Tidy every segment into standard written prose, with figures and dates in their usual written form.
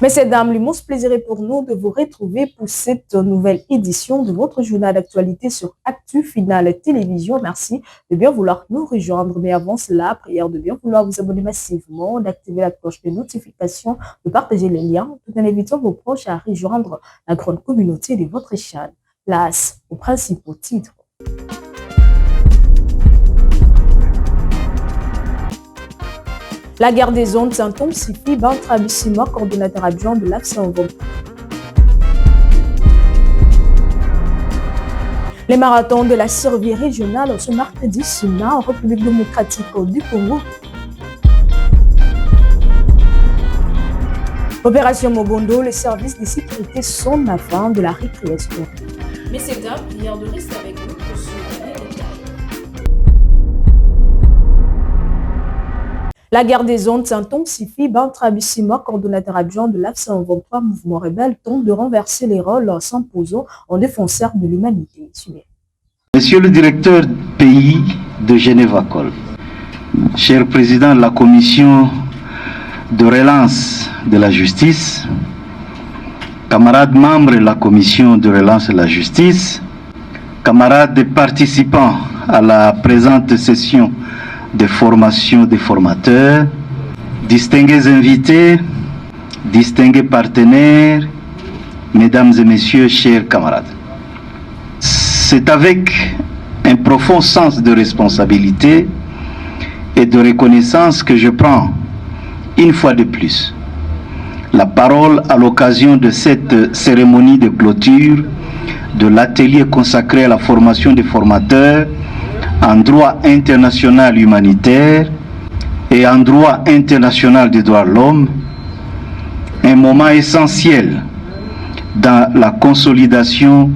Messieurs, dames, l'immense plaisir est pour nous de vous retrouver pour cette nouvelle édition de votre journal d'actualité sur Actu Finale Télévision. Merci de bien vouloir nous rejoindre. Mais avant cela, prière de bien vouloir vous abonner massivement, d'activer la cloche de notification, de partager les liens, tout en invitant vos proches à rejoindre la grande communauté de votre chaîne. Place aux principaux titres. La guerre des ondes s'intensifie. Bantra Bissima, coordonnateur adjoint de l'AFSE en Vomp. Les marathons de la survie régionale ce mardi Sina en République démocratique du Congo. Opération Mobondo, les services de sécurité sont à la fin de la récréation. Mais c'est un prière de rester avec nous pour ce La guerre des ondes s'intensifie. Bantra Bissima, coordonnateur adjoint de l'AFSE en 23 mouvement rebelle, tente de renverser les rôles en s'imposant en défenseur de l'humanité. Monsieur le directeur pays de Genève-Acol, cher président de la commission de relance de la justice, camarades membres de la commission de relance de la justice, camarades participants à la présente session de formation des formateurs, distingués invités, distingués partenaires, mesdames et messieurs, chers camarades. C'est avec un profond sens de responsabilité et de reconnaissance que je prends, une fois de plus, la parole à l'occasion de cette cérémonie de clôture de l'atelier consacré à la formation des formateurs en droit international humanitaire et en droit international des droits de l'homme, un moment essentiel dans la consolidation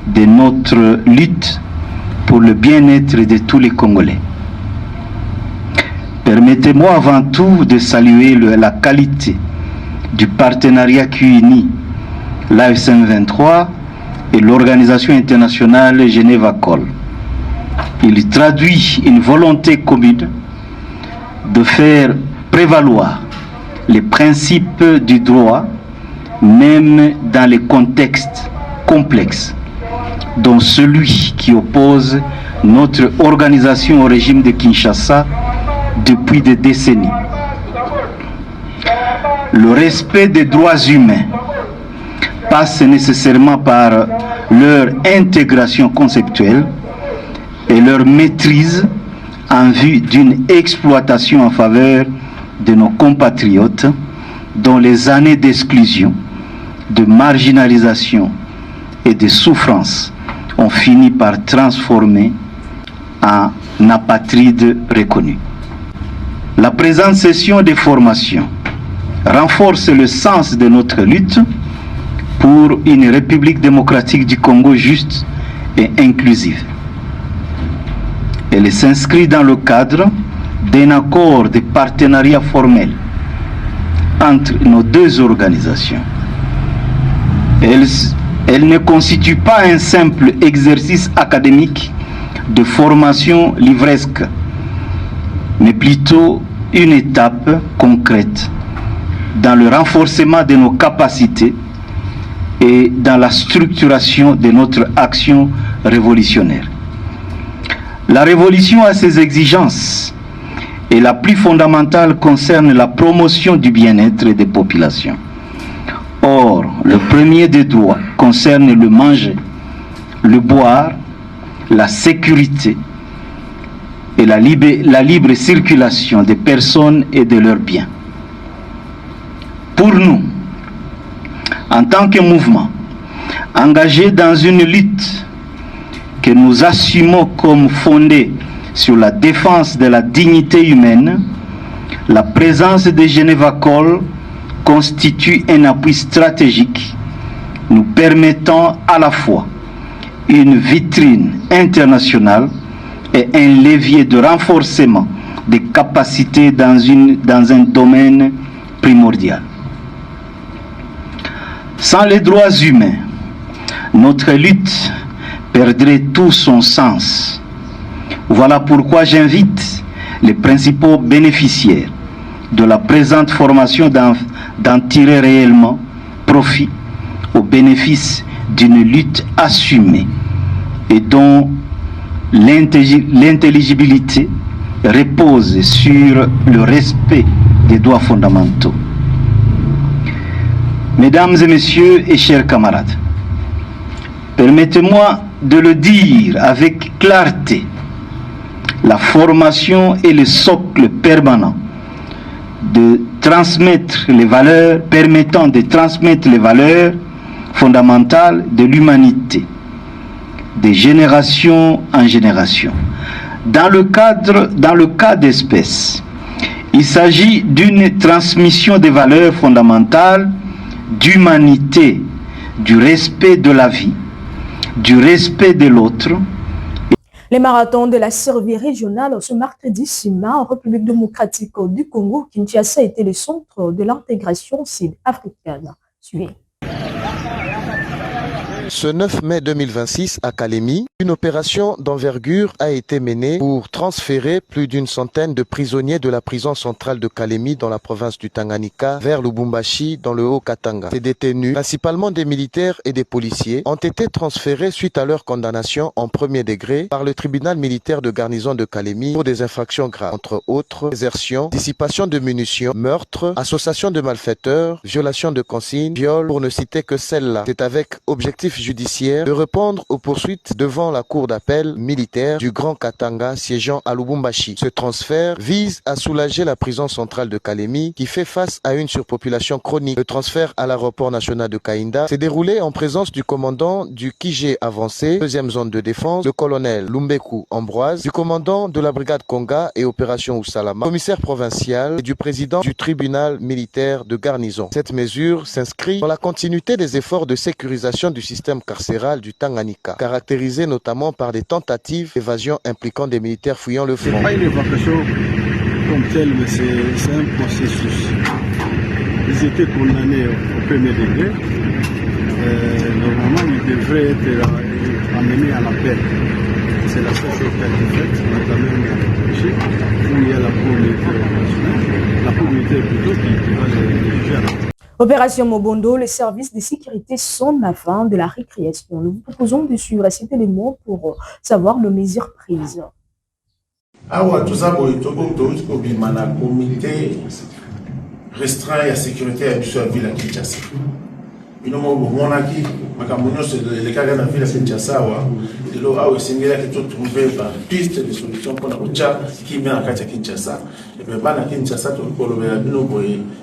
de notre lutte pour le bien-être de tous les Congolais. Permettez-moi avant tout de saluer la qualité du partenariat qui unit l'AFSM 23 et l'Organisation internationale Genève-Acol. Il traduit une volonté commune de faire prévaloir les principes du droit, même dans les contextes complexes, dont celui qui oppose notre organisation au régime de Kinshasa depuis des décennies. Le respect des droits humains passe nécessairement par leur intégration conceptuelle et leur maîtrise en vue d'une exploitation en faveur de nos compatriotes dont les années d'exclusion, de marginalisation et de souffrance ont fini par transformer en apatrides reconnus. La présente session de formation renforce le sens de notre lutte pour une République démocratique du Congo juste et inclusive. Elle s'inscrit dans le cadre d'un accord de partenariat formel entre nos deux organisations. Elle ne constitue pas un simple exercice académique de formation livresque, mais plutôt une étape concrète dans le renforcement de nos capacités et dans la structuration de notre action révolutionnaire. La révolution a ses exigences et la plus fondamentale concerne la promotion du bien-être des populations. Or, le premier des droits concerne le manger, le boire, la sécurité et la libre circulation des personnes et de leurs biens. Pour nous, en tant que mouvement, engagé dans une lutte que nous assumons comme fondée sur la défense de la dignité humaine, la présence de Genève-Acol constitue un appui stratégique nous permettant à la fois une vitrine internationale et un levier de renforcement des capacités dans un domaine primordial. Sans les droits humains, notre lutte perdrait tout son sens. Voilà pourquoi j'invite les principaux bénéficiaires de la présente formation d'en tirer réellement profit au bénéfice d'une lutte assumée et dont l'intelligibilité repose sur le respect des droits fondamentaux. Mesdames et messieurs et chers camarades, permettez-moi de le dire avec clarté, la formation est le socle permanent de transmettre les valeurs, permettant de transmettre les valeurs fondamentales de l'humanité, de génération en génération. Dans le cas d'espèce, il s'agit d'une transmission des valeurs fondamentales d'humanité, du respect de la vie, du respect de l'autre. Les marathons de la survie régionale ce mercredi 6 mai en République démocratique du Congo, Kinshasa était le centre de l'intégration sud-africaine. Suivez. Ce 9 mai 2026 à Kalemi, une opération d'envergure a été menée pour transférer plus d'une centaine de prisonniers de la prison centrale de Kalemi dans la province du Tanganyika vers Lubumbashi dans le Haut-Katanga. Ces détenus, principalement des militaires et des policiers, ont été transférés suite à leur condamnation en premier degré par le tribunal militaire de garnison de Kalemi pour des infractions graves, entre autres désertion, dissipation de munitions, meurtre, association de malfaiteurs, violation de consignes, viol, pour ne citer que celle-là. C'est avec objectif judiciaire de répondre aux poursuites devant la cour d'appel militaire du Grand Katanga siégeant à Lubumbashi. Ce transfert vise à soulager la prison centrale de Kalemi qui fait face à une surpopulation chronique. Le transfert à l'aéroport national de Kainda s'est déroulé en présence du commandant du Kijé avancé, deuxième zone de défense, le colonel Lumbeku Ambroise, du commandant de la brigade Konga et opération Usalama, commissaire provincial et du président du tribunal militaire de garnison. Cette mesure s'inscrit dans la continuité des efforts de sécurisation du système carcéral du Tanganyika, caractérisé notamment par des tentatives d'évasion impliquant des militaires fouillant le front. Ce n'est pas une évacuation comme telle, mais c'est un processus. Ils étaient condamnés au premier degré. Normalement, ils devraient être amenés à l'appel. C'est la seule chose qui a été faite. On a amené à l'étranger, où il y a la Cour militaire nationale. La Cour militaire plutôt qui va les juger à la Opération Mobondo, les services de sécurité sont à fin de la récréation. Nous vous proposons de suivre cet élément pour savoir les mesures prises. Tout ça, le comité restreint la sécurité à la ville de Kinshasa. Nous avons les cas de la ville de Kinshasa, nous avons trouvé une piste de solution pour la qui met en cas de Kinshasa. Et puis, à Kinshasa,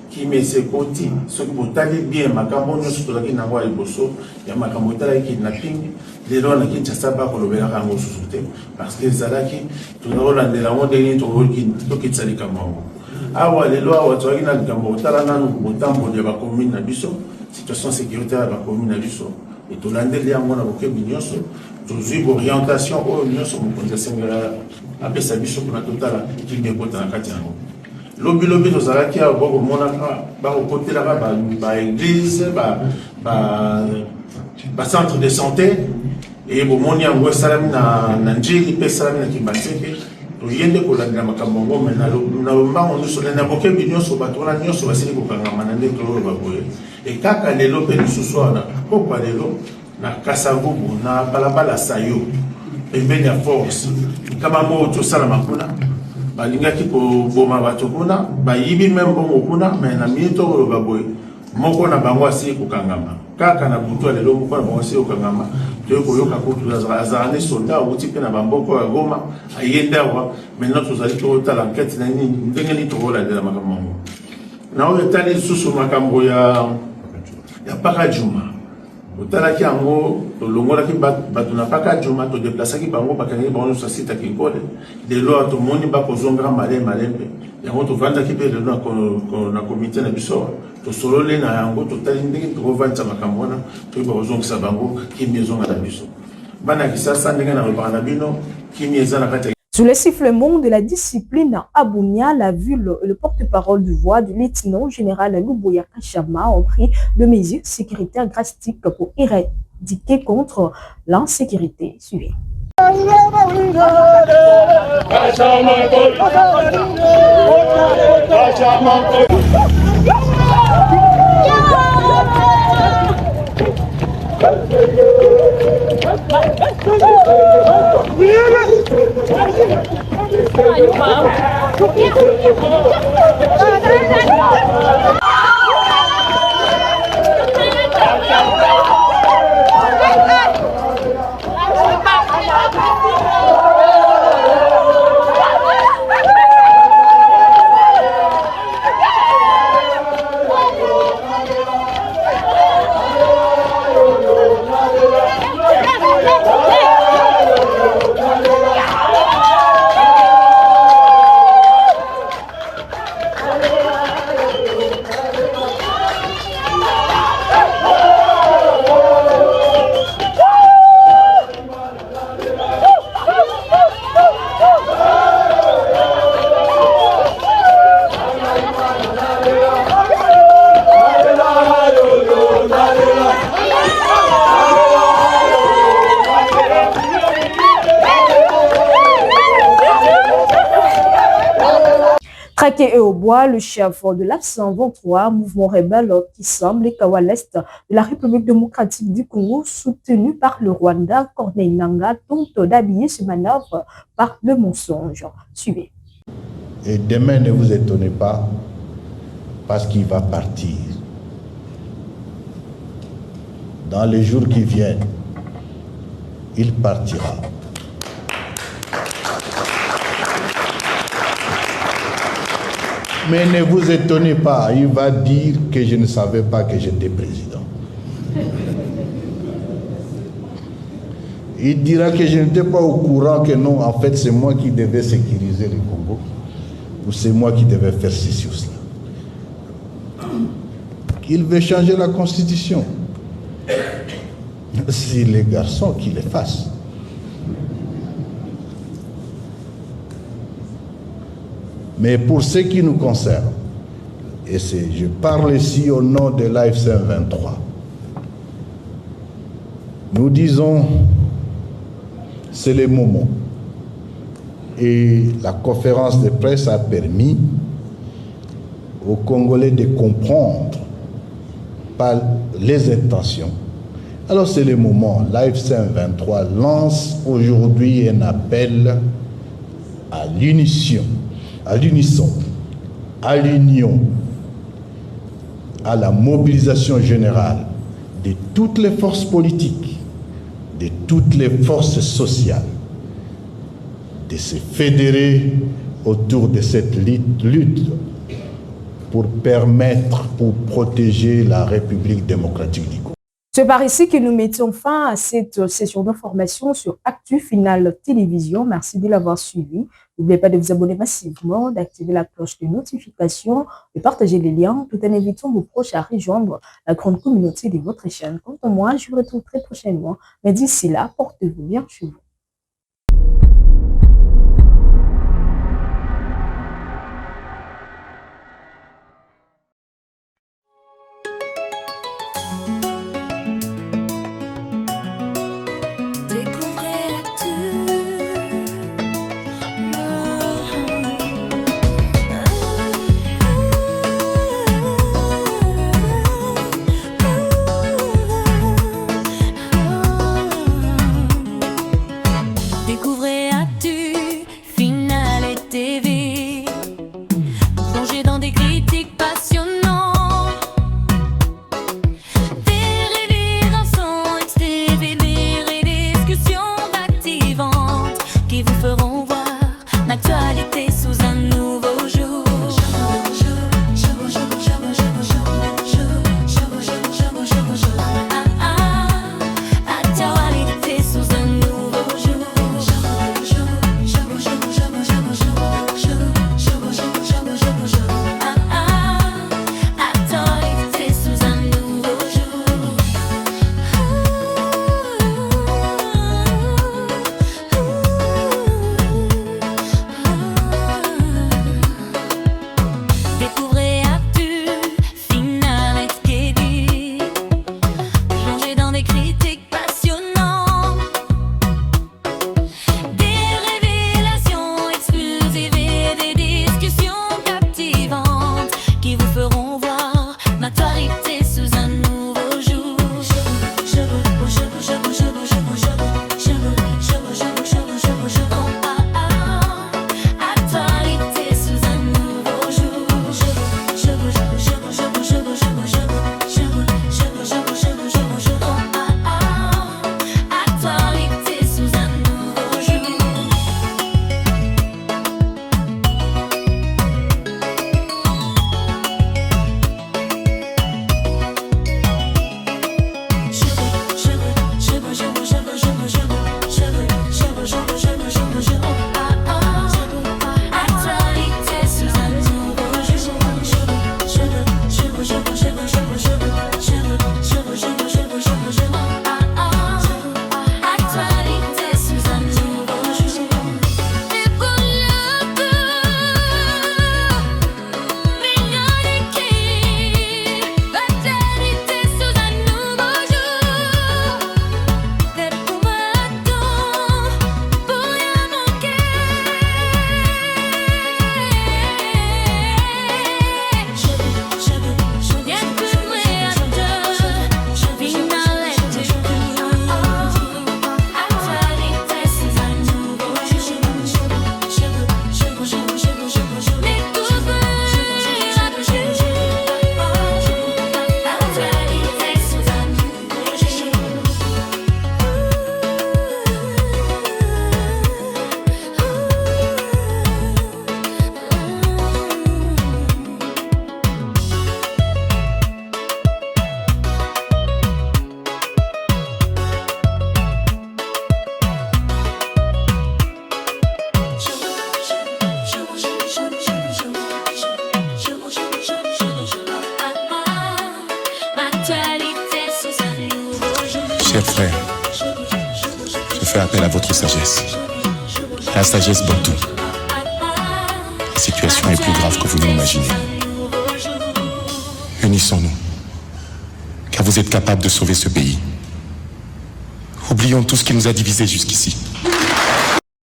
qui met ses côtés, ce qui est bien, Macamono, sur la Kinawa et Bosso, il y a Macamotala kidnapping, les lois de Kinshasa, pas pour le Bélarango sous-souté, parce que Zalaki, tout le monde a la monde est tout qui s'allie comme moi. Les lois, tu as une Gamotala, nous, autant pour les communes à Bissot, situation sécuritaire à la commune à Bissot, et tout l'année, à mon avocat Bignoso, toujours orientation, au Bignoso, mon condition à Bessabiso pour la totale, qui n'est pas dans la Katiango. Lobi lobi tozalaki ya boko monaka ba kotelaka ba église ba centre de santé et bomoni yango salami na njili pe salami na kimbaseke toyende kolandela makambo ngo mena na mbango nyonso na bokebi nyonso bato wana nyonso basili kokangama na nde toloba boye e kaka lelo pe lisusu wana pokwa lelo na Kasavubu na balabala sayo pembeni ya force kama mo tosala makuna balingaki koboma bato kuna bayibi même bongo kuna mais na minito koloba boye moko na bango asili kokangama kaka na butu ya lelo moko na bango asili kokangama toyo koyoka kutu azala ne soldat outi pe na bamboko ya Goma ayende awa maintenant tozali totala enquête na nini ndenge nini tokolandela makambo yango na oyo etali lisusu makambo ya Paka Juma otalaki yango tolongolaki bato na Paka Juma todeplasaki bango bakangi bango nyonso asita Kinkole lelo tomoni bakozongaka malembe yango tovandaki mpe lelo na komite na biso tosololi na yango totali ndenge tokovandisa makambo wana toyeba kozongisa bango kimi ezonga na biso bana Kisasa ndenge na lobaka na bino kimi eza na kati. Sous le sifflement de la discipline à Bunia, la ville et le porte-parole du voix du lieutenant général Luboya Kachama ont pris de mesures sécuritaires drastiques pour éradiquer contre l'insécurité. Suivez. Traqué et au bois, le chef de l'A123, mouvement rebelle qui semble à l'est de la République démocratique du Congo, soutenu par le Rwanda, Corneille Nangaa, tente d'habiller ses manœuvres par le mensonge. Suivez. Et demain, ne vous étonnez pas, parce qu'il va partir. Dans les jours qui viennent, il partira. Mais ne vous étonnez pas, il va dire que je ne savais pas que j'étais président. Il dira que je n'étais pas au courant que non, en fait, c'est moi qui devais sécuriser le Congo, ou c'est moi qui devais faire ceci ou cela. Qu'il veut changer la constitution. C'est les garçons qui le fassent. Mais pour ce qui nous concerne, et je parle ici au nom de l'AFC 23, nous disons, c'est le moment. Et la conférence de presse a permis aux Congolais de comprendre par les intentions. Alors c'est le moment. L'AFC 23 lance aujourd'hui un appel à l'unisson, à l'union, à la mobilisation générale de toutes les forces politiques, de toutes les forces sociales, de se fédérer autour de cette lutte pour permettre, pour protéger la République démocratique du Congo. C'est par ici que nous mettons fin à cette session d'information sur Actu Final Télévision. Merci de l'avoir suivi. N'oubliez pas de vous abonner massivement, d'activer la cloche de notification, de partager les liens, tout en invitant vos proches à rejoindre la grande communauté de votre chaîne. Quant à moi, je vous retrouve très prochainement. Mais d'ici là, portez-vous bien chez vous. Chers frères, je fais appel à votre sagesse. La sagesse Bantou. La situation est plus grave que vous n'imaginez. Unissons-nous, car vous êtes capables de sauver ce pays. Oublions tout ce qui nous a divisés jusqu'ici.